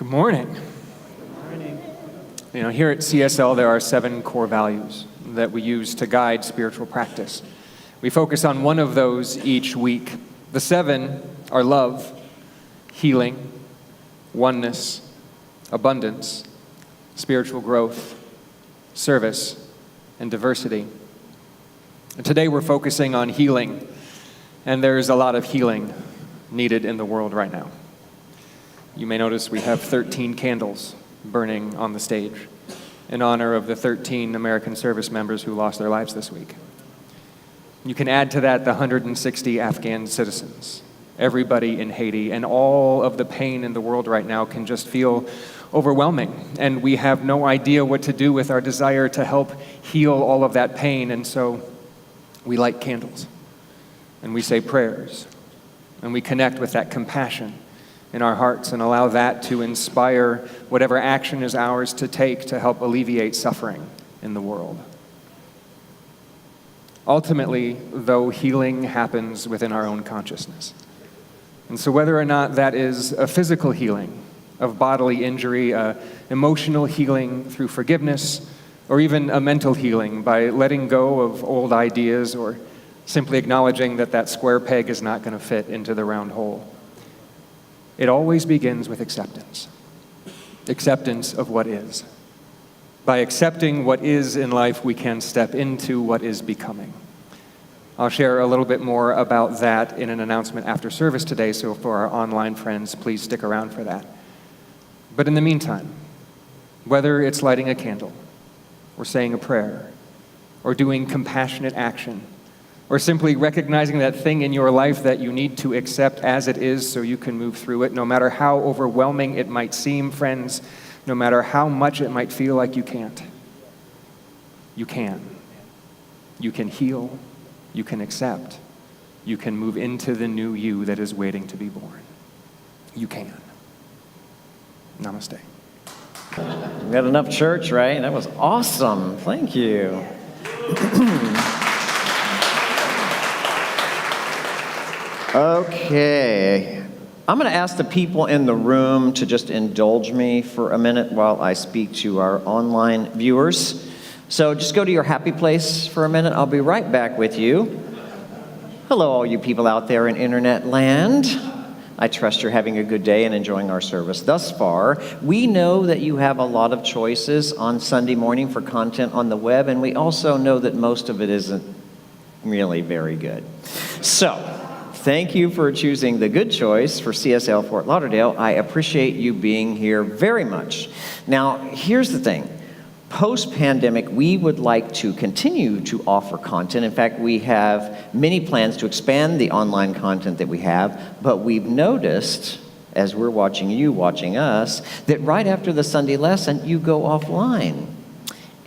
Good morning. Here at CSL, there are 7 core values that we use to guide spiritual practice. We focus on one of those each week. The 7 are love, healing, oneness, abundance, spiritual growth, service, and diversity. And today we're focusing on healing, and there's a lot of healing needed in the world right now. You may notice we have 13 candles burning on the stage in honor of the 13 American service members who lost their lives this week. You can add to that the 160 Afghan citizens, everybody in Haiti, and all of the pain in the world right now can just feel overwhelming. And we have no idea what to do with our desire to help heal all of that pain. And so we light candles and we say prayers and we connect with that compassion in our hearts and allow that to inspire whatever action is ours to take to help alleviate suffering in the world. Ultimately, though, healing happens within our own consciousness. And so whether or not that is a physical healing of bodily injury, emotional healing through forgiveness, or even a mental healing by letting go of old ideas or simply acknowledging that that square peg is not going to fit into the round hole. It always begins with acceptance. Acceptance of what is. By accepting what is in life, we can step into what is becoming. I'll share a little bit more about that in an announcement after service today, so for our online friends, please stick around for that. But in the meantime, whether it's lighting a candle, or saying a prayer, or doing compassionate action, or simply recognizing that thing in your life that you need to accept as it is so you can move through it, no matter how overwhelming it might seem, friends, no matter how much it might feel like you can't. You can. You can heal. You can accept. You can move into the new you that is waiting to be born. You can. Namaste. We got enough church, right? That was awesome. Thank you. Okay. I'm going to ask the people in the room to just indulge me for a minute while I speak to our online viewers. So just go to your happy place for a minute. I'll be right back with you. Hello, all you people out there in internet land. I trust you're having a good day and enjoying our service thus far. We know that you have a lot of choices on Sunday morning for content on the web, and we also know that most of it isn't really very good. So, thank you for choosing the good choice for CSL Fort Lauderdale. I appreciate you being here very much. Now, here's the thing. Post-pandemic, we would like to continue to offer content. In fact, we have many plans to expand the online content that we have, but we've noticed, as we're watching you, watching us, that right after the Sunday lesson, you go offline.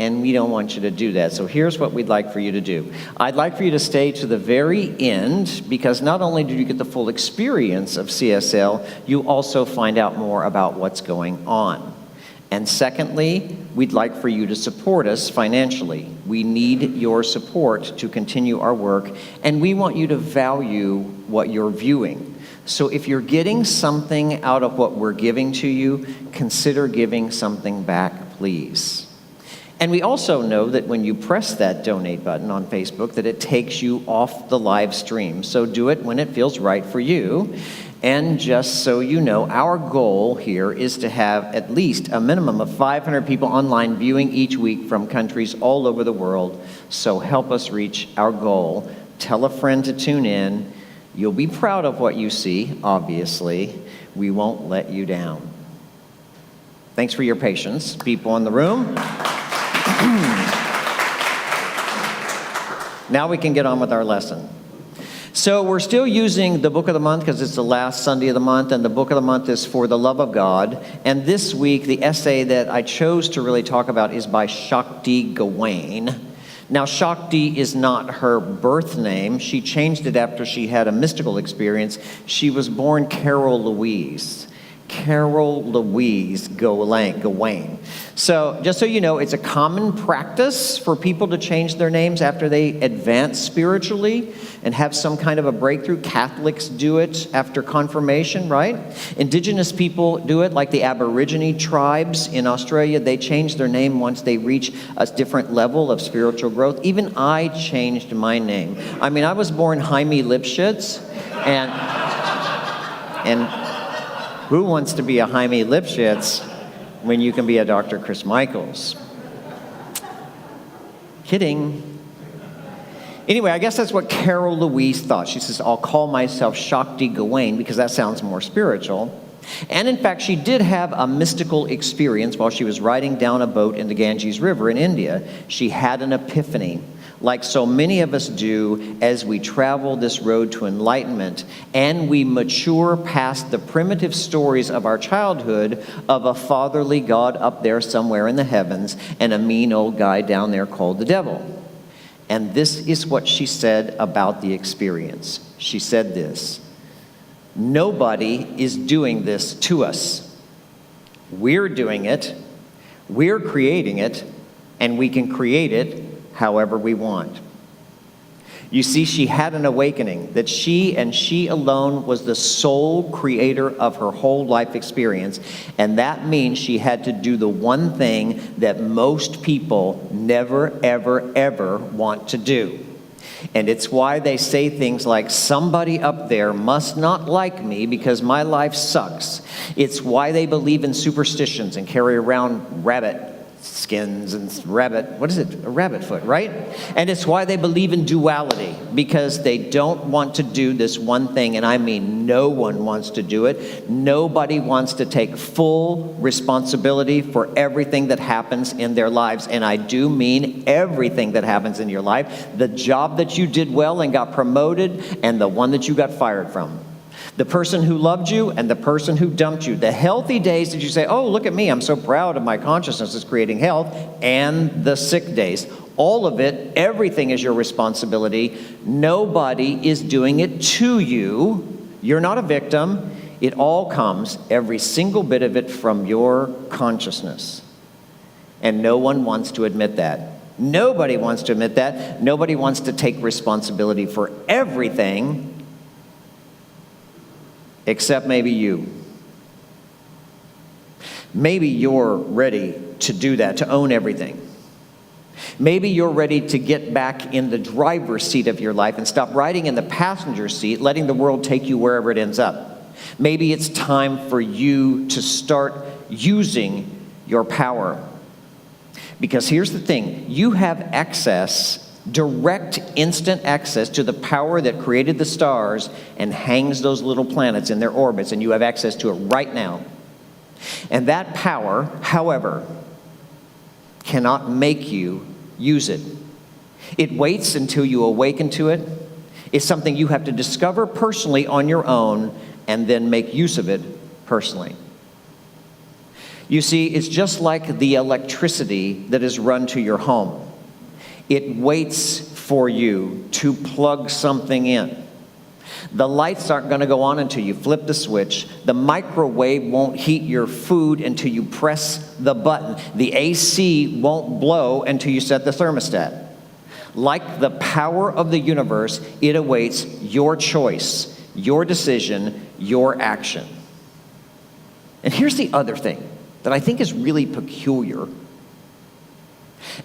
And we don't want you to do that. So here's what we'd like for you to do. I'd like for you to stay to the very end, because not only do you get the full experience of CSL, you also find out more about what's going on. And secondly, we'd like for you to support us financially. We need your support to continue our work, and we want you to value what you're viewing. So if you're getting something out of what we're giving to you, consider giving something back, please. And we also know that when you press that donate button on Facebook, that it takes you off the live stream. So do it when it feels right for you. And just so you know, our goal here is to have at least a minimum of 500 people online viewing each week from countries all over the world. So help us reach our goal. Tell a friend to tune in. You'll be proud of what you see, obviously. We won't let you down. Thanks for your patience, people in the room. Now we can get on with our lesson. So we're still using the book of the month because it's the last Sunday of the month, and the book of the month is For the Love of God. And this week, the essay that I chose to really talk about is by Shakti Gawain. Now, Shakti is not her birth name. She changed it after she had a mystical experience. She was born Carol Louise. Carol Louise Gawain. So just so you know, it's a common practice for people to change their names after they advance spiritually and have some kind of a breakthrough. Catholics do it after confirmation, right? Indigenous people do it, like the Aborigine tribes in Australia. They change their name once they reach a different level of spiritual growth. Even I changed my name. I mean, I was born Jaime Lipschitz, and who wants to be a Jaime Lipschitz when you can be a Dr. Chris Michaels? Kidding. Anyway, I guess that's what Carol Louise thought. She says, I'll call myself Shakti Gawain because that sounds more spiritual. And in fact, she did have a mystical experience while she was riding down a boat in the Ganges River in India. She had an epiphany, like so many of us do as we travel this road to enlightenment and we mature past the primitive stories of our childhood of a fatherly God up there somewhere in the heavens and a mean old guy down there called the devil. And this is what she said about the experience. She said this: nobody is doing this to us. We're doing it, we're creating it, and we can create it however we want. You see, she had an awakening that she and she alone was the sole creator of her whole life experience. And that means she had to do the one thing that most people never, ever, ever want to do. And it's why they say things like, somebody up there must not like me because my life sucks. It's why they believe in superstitions and carry around rabbit skins and a rabbit foot, right? And it's why they believe in duality, because they don't want to do this one thing, and I mean no one wants to do it. Nobody wants to take full responsibility for everything that happens in their lives, and I do mean everything that happens in your life. The job that you did well and got promoted, and the one that you got fired from. The person who loved you and the person who dumped you. The healthy days that you say, oh, look at me, I'm so proud of my consciousness is creating health. And the sick days. All of it, everything is your responsibility. Nobody is doing it to you. You're not a victim. It all comes, every single bit of it, from your consciousness. And no one wants to admit that. Nobody wants to admit that. Nobody wants to take responsibility for everything. Except maybe you. Maybe you're ready to do that, to own everything. Maybe you're ready to get back in the driver's seat of your life and stop riding in the passenger seat, letting the world take you wherever it ends up. Maybe it's time for you to start using your power. Because here's the thing, you have access, direct, instant access to the power that created the stars and hangs those little planets in their orbits, and you have access to it right now. And that power, however, cannot make you use it. It waits until you awaken to it. It's something you have to discover personally on your own and then make use of it personally. You see, it's just like the electricity that is run to your home. It waits for you to plug something in. The lights aren't going to go on until you flip the switch. The microwave won't heat your food until you press the button. The AC won't blow until you set the thermostat. Like the power of the universe, it awaits your choice, your decision, your action. And here's the other thing that I think is really peculiar.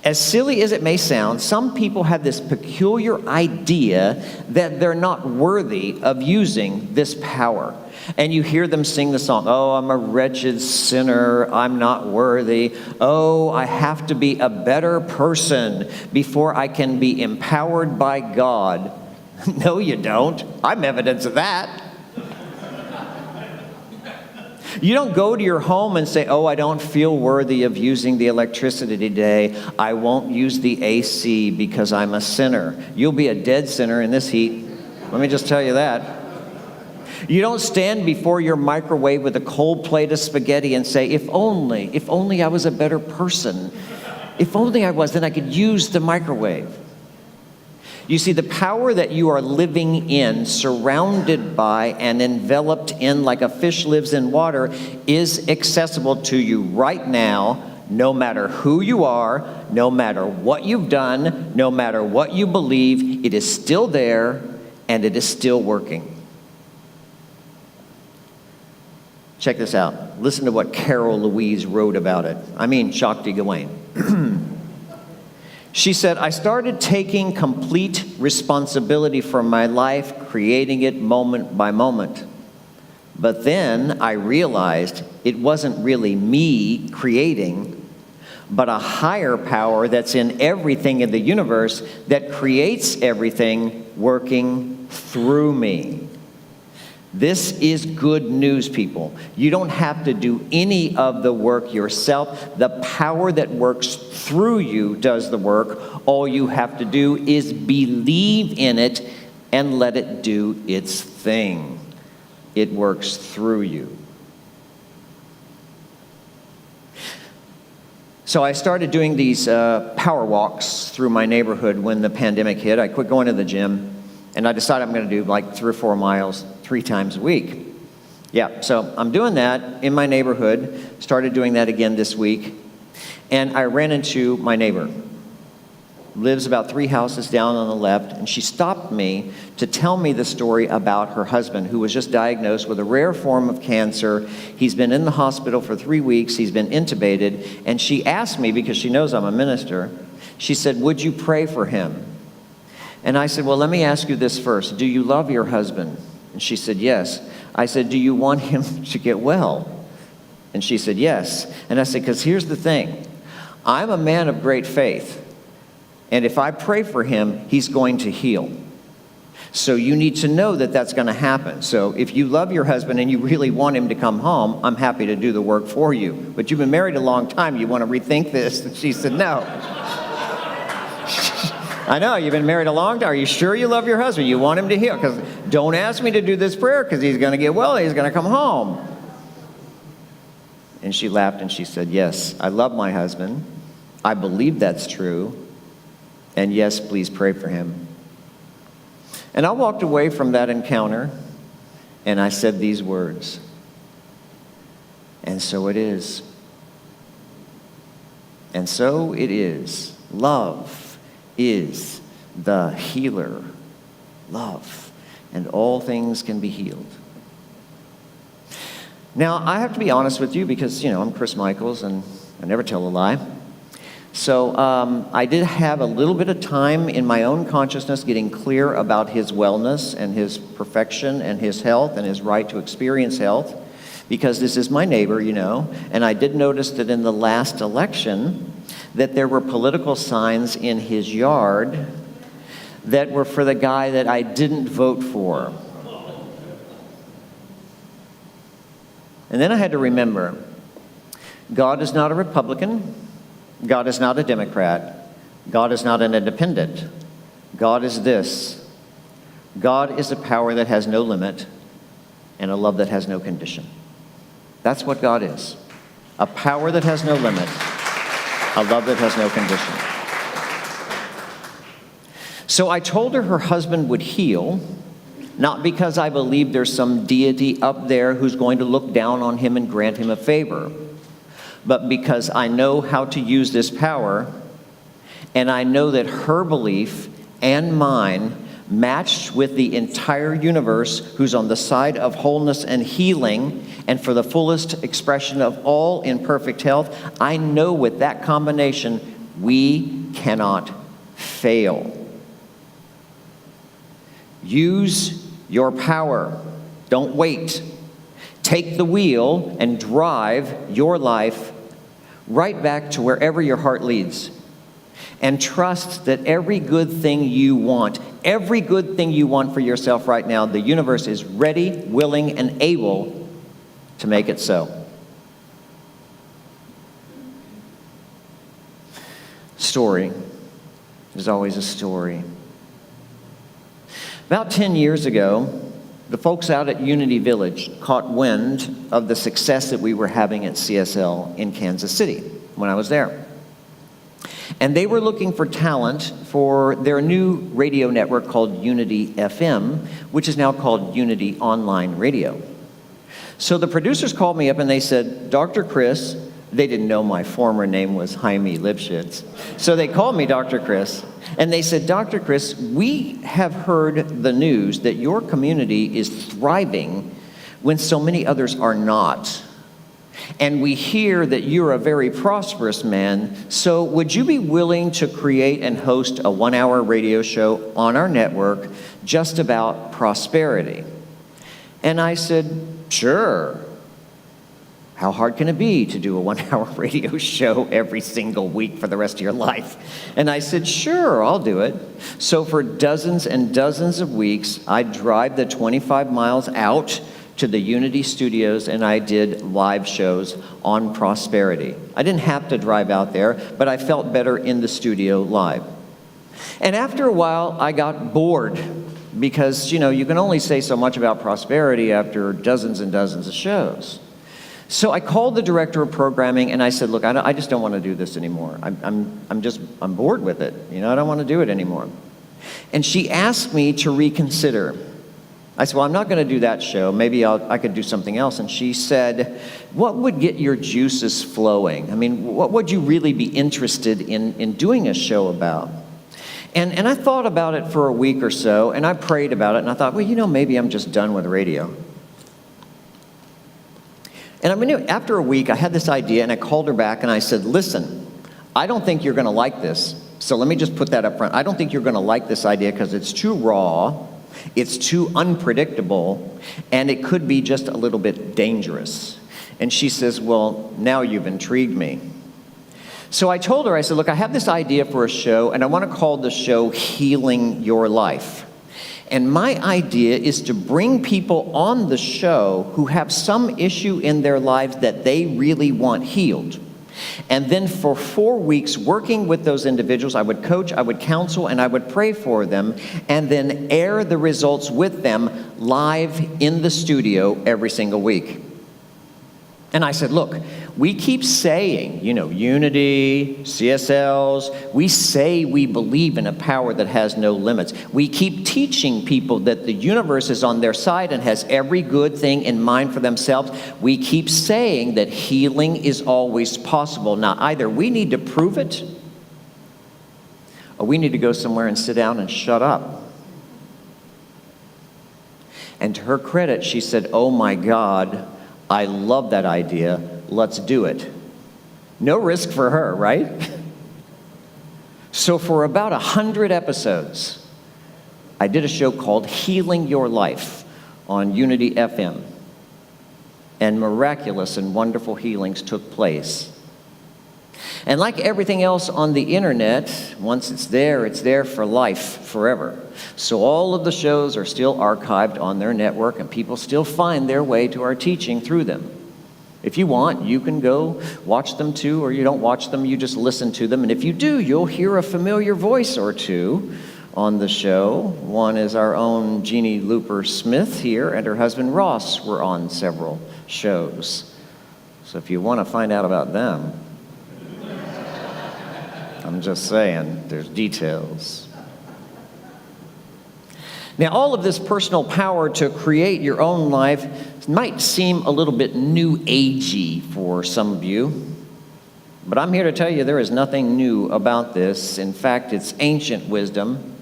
As silly as it may sound, some people have this peculiar idea that they're not worthy of using this power. And you hear them sing the song, oh, I'm a wretched sinner, I'm not worthy. Oh, I have to be a better person before I can be empowered by God. No, you don't. I'm evidence of that. You don't go to your home and say, oh, I don't feel worthy of using the electricity today. I won't use the AC because I'm a sinner. You'll be a dead sinner in this heat. Let me just tell you that. You don't stand before your microwave with a cold plate of spaghetti and say, if only I was a better person. If only I was, then I could use the microwave. You see, the power that you are living in, surrounded by, and enveloped in like a fish lives in water is accessible to you right now, No matter who you are, no matter what you've done, no matter what you believe, it is still there and it is still working. Check this out. Listen to what Carol Louise wrote about it. Shakti Gawain. She said, I started taking complete responsibility for my life, creating it moment by moment. But then I realized it wasn't really me creating, but a higher power that's in everything in the universe that creates everything working through me. This is good news, people. You don't have to do any of the work yourself. The power that works through you does the work. All you have to do is believe in it and let it do its thing. It works through you. So I started doing these power walks through my neighborhood when the pandemic hit. I quit going to the gym, and I decided I'm going to do like 3 or 4 miles 3 times a week. Yeah, so I'm doing that in my neighborhood. Started doing that again this week. And I ran into my neighbor. Lives about 3 houses down on the left, and she stopped me to tell me the story about her husband, who was just diagnosed with a rare form of cancer. He's been in the hospital for 3 weeks. He's been intubated, and she asked me, because she knows I'm a minister, she said, would you pray for him? And I said, well, let me ask you this first. Do you love your husband? And she said, yes. I said, do you want him to get well? And she said, yes. And I said, because here's the thing. I'm a man of great faith. And if I pray for him, he's going to heal. So you need to know that that's going to happen. So if you love your husband and you really want him to come home, I'm happy to do the work for you. But you've been married a long time. You want to rethink this? And she said, no. I know, you've been married a long time. Are you sure you love your husband? You want him to heal? Because don't ask me to do this prayer because he's going to get well. He's going to come home. And she laughed and she said, yes, I love my husband. I believe that's true. And yes, please pray for him. And I walked away from that encounter, and I said these words. And so it is. And so it is. Love is the healer. Love. And all things can be healed. Now, I have to be honest with you because, I'm Chris Michaels, and I never tell a lie. So I did have a little bit of time in my own consciousness getting clear about his wellness and his perfection and his health and his right to experience health, because this is my neighbor, and I did notice that in the last election that there were political signs in his yard that were for the guy that I didn't vote for. And then I had to remember, God is not a Republican. God is not a Democrat. God is not an independent. God is this. God is a power that has no limit and a love that has no condition. That's what God is. A power that has no limit, a love that has no condition. So I told her husband would heal, not because I believe there's some deity up there who's going to look down on him and grant him a favor, but because I know how to use this power, and I know that her belief and mine matched with the entire universe, who's on the side of wholeness and healing, and for the fullest expression of all in perfect health, I know with that combination, we cannot fail. Use your power. Don't wait. Take the wheel and drive your life right back to wherever your heart leads. And trust that every good thing you want for yourself right now, the universe is ready, willing, and able to make it so. Story. There's always a story. About 10 years ago, the folks out at Unity Village caught wind of the success that we were having at CSL in Kansas City when I was there. And they were looking for talent for their new radio network called Unity FM, which is now called Unity Online Radio. So the producers called me up and they said, Dr. Chris, They didn't know my former name was Jaime Lipschitz. So they called me Dr. Chris, and they said, Dr. Chris, we have heard the news that your community is thriving when so many others are not. And we hear that you're a very prosperous man, so would you be willing to create and host a 1-hour radio show on our network just about prosperity? And I said, sure. How hard can it be to do a 1-hour radio show every single week for the rest of your life? And I said, sure, I'll do it. So for dozens and dozens of weeks, I'd drive the 25 miles out to the Unity Studios, and I did live shows on prosperity. I didn't have to drive out there, but I felt better in the studio live. And after a while, I got bored because, you can only say so much about prosperity after dozens and dozens of shows. So I called the director of programming and I said, look, I just don't want to do this anymore. I'm bored with it. I don't want to do it anymore. And she asked me to reconsider. I said, well, I'm not going to do that show. Maybe I could do something else. And she said, what would get your juices flowing? What would you really be interested in doing a show about? And I thought about it for a week or so, and I prayed about it, and I thought, well, maybe I'm just done with radio. And after a week, I had this idea, and I called her back, and I said, listen, I don't think you're going to like this. So let me just put that up front. I don't think you're going to like this idea because it's too raw. It's too unpredictable, and it could be just a little bit dangerous. And she says, well, now you've intrigued me. So I told her, I said, look, I have this idea for a show, and I want to call the show Healing Your Life. And my idea is to bring people on the show who have some issue in their lives that they really want healed. And then for 4 weeks, working with those individuals, I would coach, I would counsel, and I would pray for them, and then air the results with them live in the studio every single week. And I said, look, we keep saying, Unity, CSLs, we say we believe in a power that has no limits. We keep teaching people that the universe is on their side and has every good thing in mind for themselves. We keep saying that healing is always possible. Now, either we need to prove it, or we need to go somewhere and sit down and shut up. And to her credit, she said, oh my God, I love that idea. Let's do it. No risk for her, right? So for about 100 episodes, I did a show called Healing Your Life on Unity FM. And miraculous and wonderful healings took place. And like everything else on the internet, once it's there for life, forever. So all of the shows are still archived on their network, and people still find their way to our teaching through them. If you want, you can go watch them too, or you don't watch them, you just listen to them. And if you do, you'll hear a familiar voice or two on the show. One is our own Jeannie Looper Smith here, and her husband Ross were on several shows. So if you want to find out about them, I'm just saying, there's details. Now, all of this personal power to create your own life might seem a little bit new agey for some of you, but I'm here to tell you there is nothing new about this. In fact, it's ancient wisdom.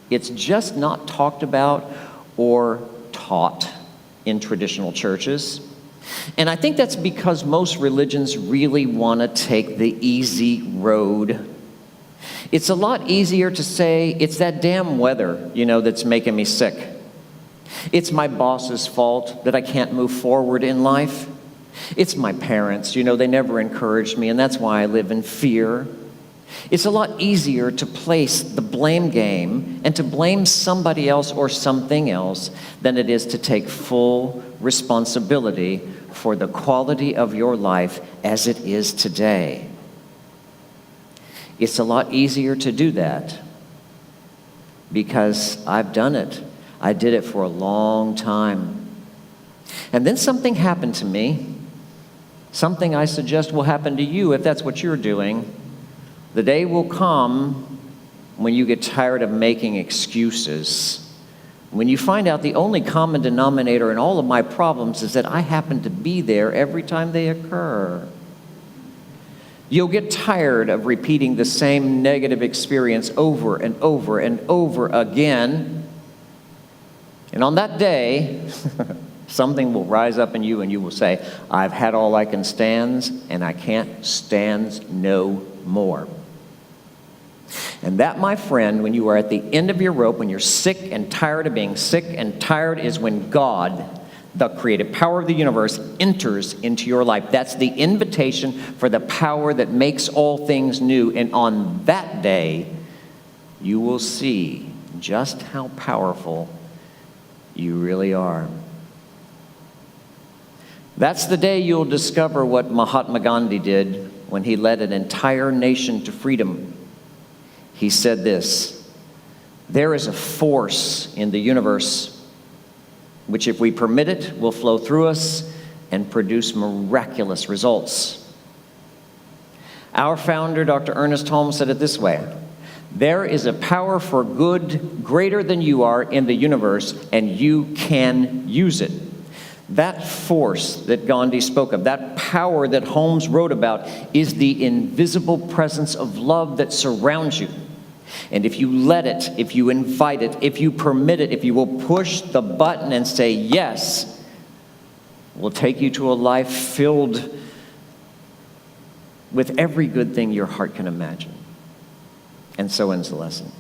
It's just not talked about or taught in traditional churches. And I think that's because most religions really want to take the easy road. It's a lot easier to say, it's that damn weather, that's making me sick. It's my boss's fault that I can't move forward in life. It's my parents, they never encouraged me, and that's why I live in fear. It's a lot easier to place the blame game and to blame somebody else or something else than it is to take full responsibility for the quality of your life as it is today. It's a lot easier to do that because I've done it. I did it for a long time. And then something happened to me, something I suggest will happen to you if that's what you're doing. The day will come when you get tired of making excuses, when you find out the only common denominator in all of my problems is that I happen to be there every time they occur. You'll get tired of repeating the same negative experience over and over and over again. And on that day, something will rise up in you and you will say, I've had all I can stand, and I can't stand no more. And that, my friend, when you are at the end of your rope, when you're sick and tired of being sick and tired, is when God, the creative power of the universe, enters into your life. That's the invitation for the power that makes all things new. And on that day, you will see just how powerful you really are. That's the day you'll discover what Mahatma Gandhi did when he led an entire nation to freedom. He said this: there is a force in the universe which, if we permit it, will flow through us and produce miraculous results. Our founder, Dr. Ernest Holmes, said it this way: there is a power for good greater than you are in the universe, and you can use it. That force that Gandhi spoke of, that power that Holmes wrote about, is the invisible presence of love that surrounds you. And if you let it, if you invite it, if you permit it, if you will push the button and say yes, it will take you to a life filled with every good thing your heart can imagine. And so ends the lesson.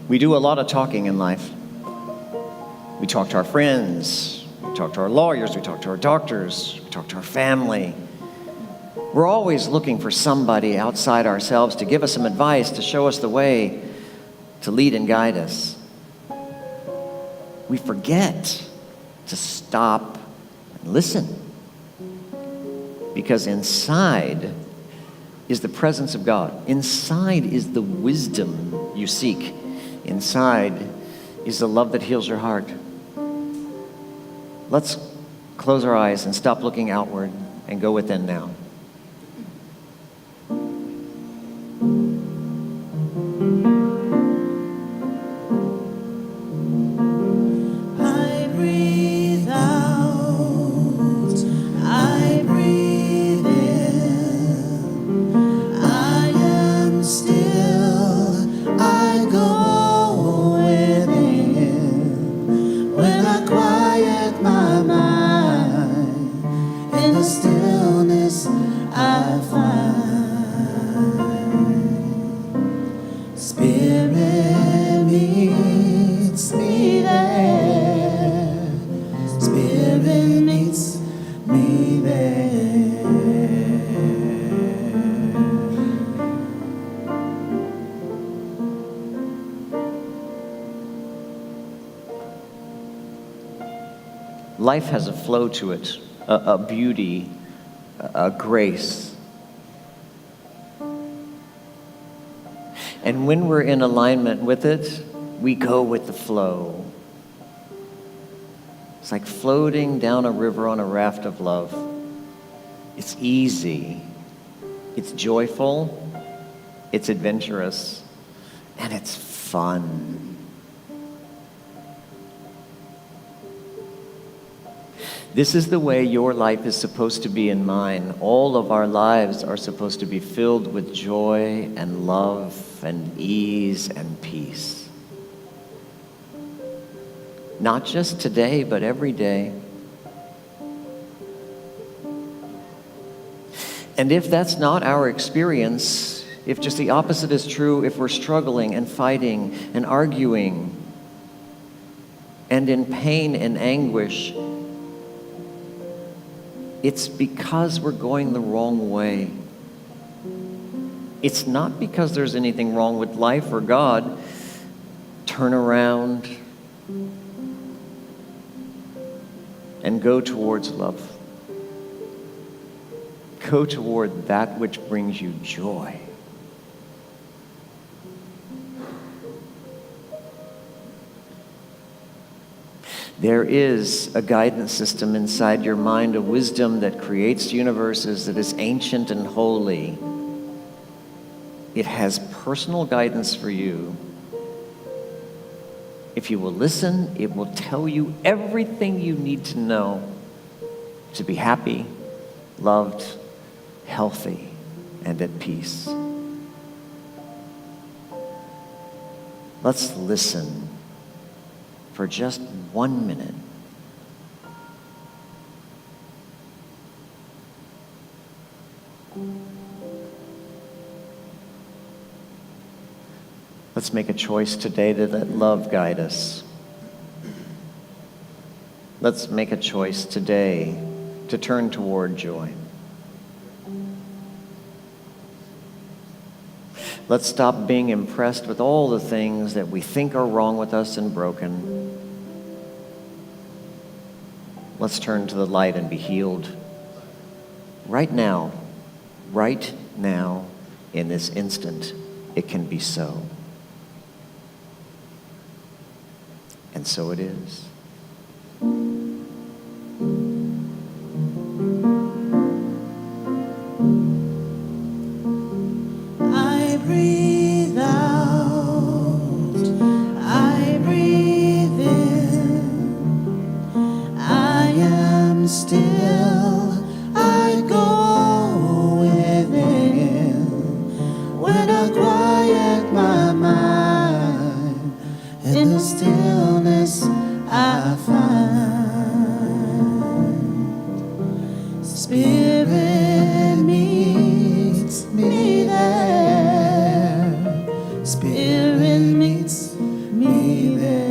We do a lot of talking in life. We talk to our friends, we talk to our lawyers, we talk to our doctors, we talk to our family. We're always looking for somebody outside ourselves to give us some advice, to show us the way, to lead and guide us. We forget to stop and listen, because inside is the presence of God. Inside is the wisdom you seek. Inside is the love that heals your heart. Let's close our eyes and stop looking outward and go within now. Life has a flow to it, a beauty, a grace. And when we're in alignment with it, we go with the flow. It's like floating down a river on a raft of love. It's easy, it's joyful, it's adventurous, and it's fun. This is the way your life is supposed to be and mine. All of our lives are supposed to be filled with joy and love and ease and peace. Not just today, but every day. And if that's not our experience, if just the opposite is true, if we're struggling and fighting and arguing and in pain and anguish, it's because we're going the wrong way. It's not because there's anything wrong with life or God. Turn around and go towards love. Go toward that which brings you joy. There is a guidance system inside your mind, a wisdom that creates universes that is ancient and holy. It has personal guidance for you. If you will listen, it will tell you everything you need to know to be happy, loved, healthy, and at peace. Let's listen for just 1 minute. Let's make a choice today to let love guide us. Let's make a choice today to turn toward joy. Let's stop being impressed with all the things that we think are wrong with us and broken. Let's turn to the light and be healed. Right now, in this instant, it can be so. And so it is. I breathe out, I breathe in, I am still, I go within. When I quiet my mind, in the stillness I find, Spirit meets me there, Spirit meets me there.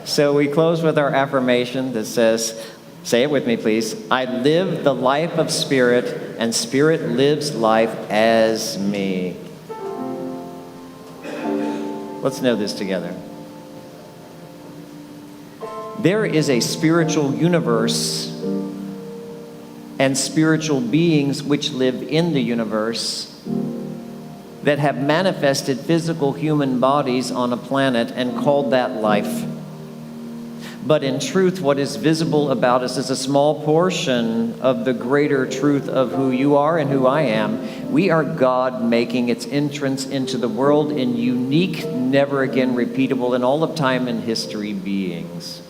So we close with our affirmation that says, say it with me, please. I live the life of Spirit, and Spirit lives life as me. Let's know this together. There is a spiritual universe and spiritual beings which live in the universe that have manifested physical human bodies on a planet and called that life. But in truth, what is visible about us is a small portion of the greater truth of who you are and who I am. We are God making its entrance into the world in unique, never again repeatable, in all of time and history beings.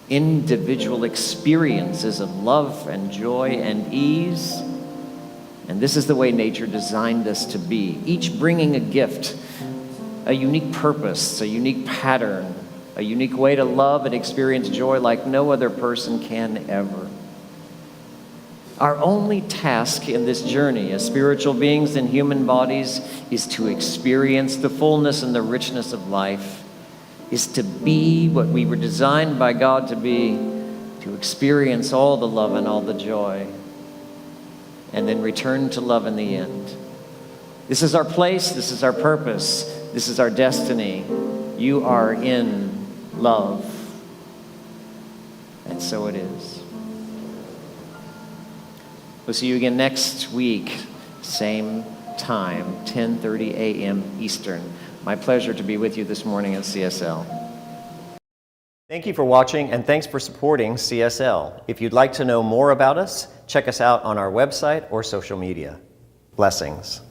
Individual experiences of love and joy and ease. And this is the way nature designed us to be, each bringing a gift, a unique purpose, a unique pattern, a unique way to love and experience joy like no other person can ever. Our only task in this journey as spiritual beings in human bodies is to experience the fullness and the richness of life, is to be what we were designed by God to be, to experience all the love and all the joy, and then return to love in the end. This is our place, this is our purpose, this is our destiny. You are in love. And so it is. We'll see you again next week, same time, 10:30 a.m. Eastern. My pleasure to be with you this morning at CSL. Thank you for watching, and thanks for supporting CSL. If you'd like to know more about us, check us out on our website or social media. Blessings.